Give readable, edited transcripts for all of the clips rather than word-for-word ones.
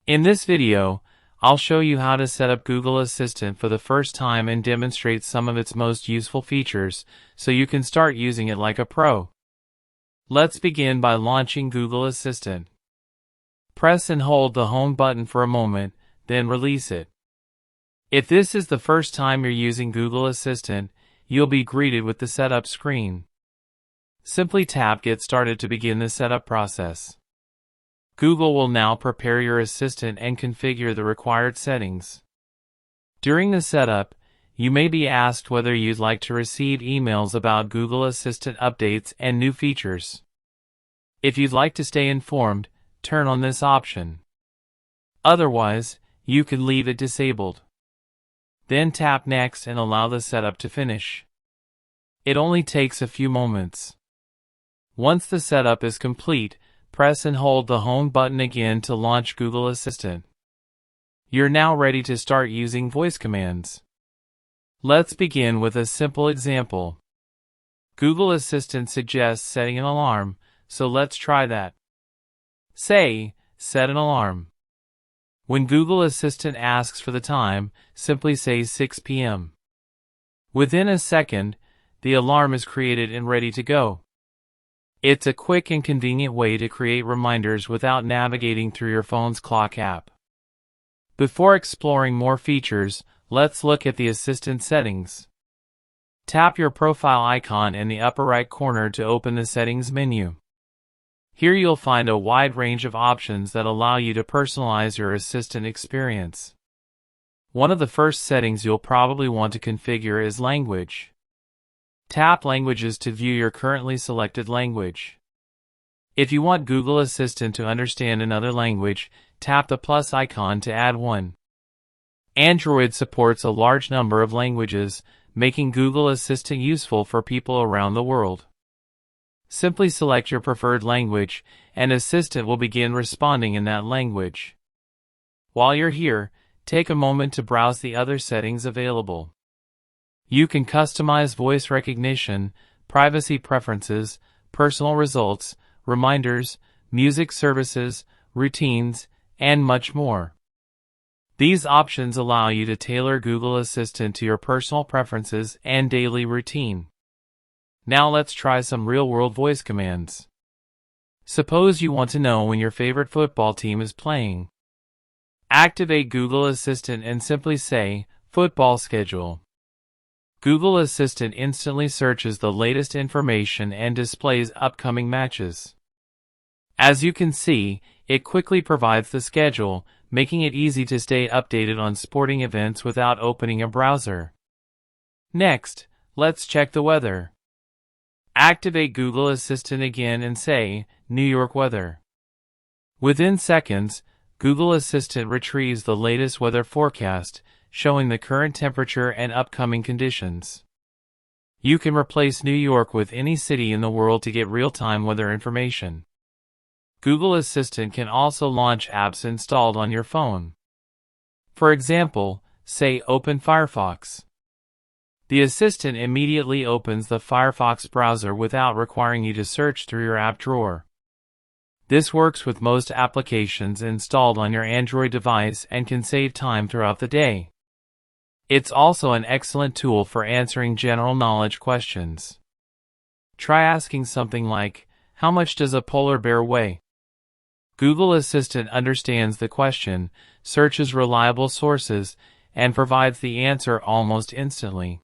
In this video, I'll show you how to set up Google Assistant for the first time and demonstrate some of its most useful features, so you can start using it like a pro. Let's begin by launching Google Assistant. Press and hold the home button for a moment, then release it. If this is the first time you're using Google Assistant, you'll be greeted with the setup screen. Simply tap Get Started to begin the setup process. Google will now prepare your assistant and configure the required settings. During the setup, you may be asked whether you'd like to receive emails about Google Assistant updates and new features. If you'd like to stay informed, turn on this option. Otherwise, you can leave it disabled. Then tap Next and allow the setup to finish. It only takes a few moments. Once the setup is complete, press and hold the home button again to launch Google Assistant. You're now ready to start using voice commands. Let's begin with a simple example. Google Assistant suggests setting an alarm, so let's try that. Say, set an alarm. When Google Assistant asks for the time, simply say 6 p.m. Within a second, the alarm is created and ready to go. It's a quick and convenient way to create reminders without navigating through your phone's clock app. Before exploring more features, let's look at the Assistant settings. Tap your profile icon in the upper right corner to open the settings menu. Here you'll find a wide range of options that allow you to personalize your assistant experience. One of the first settings you'll probably want to configure is language. Tap Languages to view your currently selected language. If you want Google Assistant to understand another language, tap the plus icon to add one. Android supports a large number of languages, making Google Assistant useful for people around the world. Simply select your preferred language, and Assistant will begin responding in that language. While you're here, take a moment to browse the other settings available. You can customize voice recognition, privacy preferences, personal results, reminders, music services, routines, and much more. These options allow you to tailor Google Assistant to your personal preferences and daily routine. Now let's try some real-world voice commands. Suppose you want to know when your favorite football team is playing. Activate Google Assistant and simply say, "Football schedule." Google Assistant instantly searches the latest information and displays upcoming matches. As you can see, it quickly provides the schedule, making it easy to stay updated on sporting events without opening a browser. Next, let's check the weather. Activate Google Assistant again and say, "New York weather." Within seconds, Google Assistant retrieves the latest weather forecast, showing the current temperature and upcoming conditions. You can replace New York with any city in the world to get real-time weather information. Google Assistant can also launch apps installed on your phone. For example, say Open Firefox. The Assistant immediately opens the Firefox browser without requiring you to search through your app drawer. This works with most applications installed on your Android device and can save time throughout the day. It's also an excellent tool for answering general knowledge questions. Try asking something like, "How much does a polar bear weigh?" Google Assistant understands the question, searches reliable sources, and provides the answer almost instantly.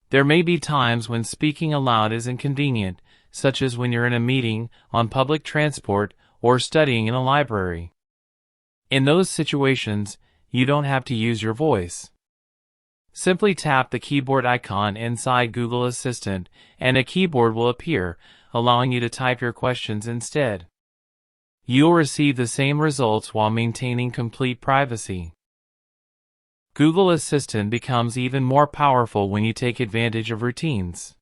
There may be times when speaking aloud is inconvenient, such as when you're in a meeting, on public transport, or studying in a library. In those situations, you don't have to use your voice. Simply tap the keyboard icon inside Google Assistant, and a keyboard will appear, allowing you to type your questions instead. You'll receive the same results while maintaining complete privacy. Google Assistant becomes even more powerful when you take advantage of routines.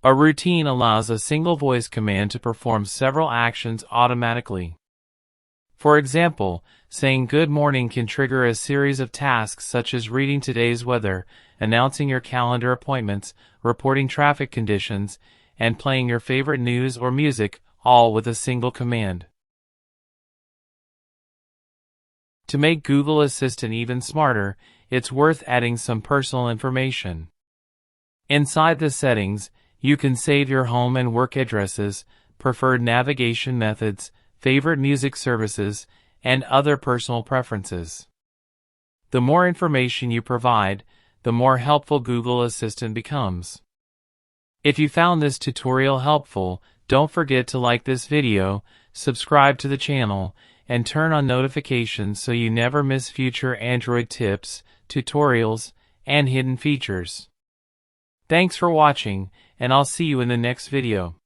A routine allows a single voice command to perform several actions automatically. For example, saying "Good morning" can trigger a series of tasks such as reading today's weather, announcing your calendar appointments, reporting traffic conditions, and playing your favorite news or music, all with a single command. To make Google Assistant even smarter, it's worth adding some personal information. Inside the settings, you can save your home and work addresses, preferred navigation methods, favorite music services, and other personal preferences. The more information you provide, the more helpful Google Assistant becomes. If you found this tutorial helpful, don't forget to like this video, subscribe to the channel, and turn on notifications so you never miss future Android tips, tutorials, and hidden features. Thanks for watching, and I'll see you in the next video.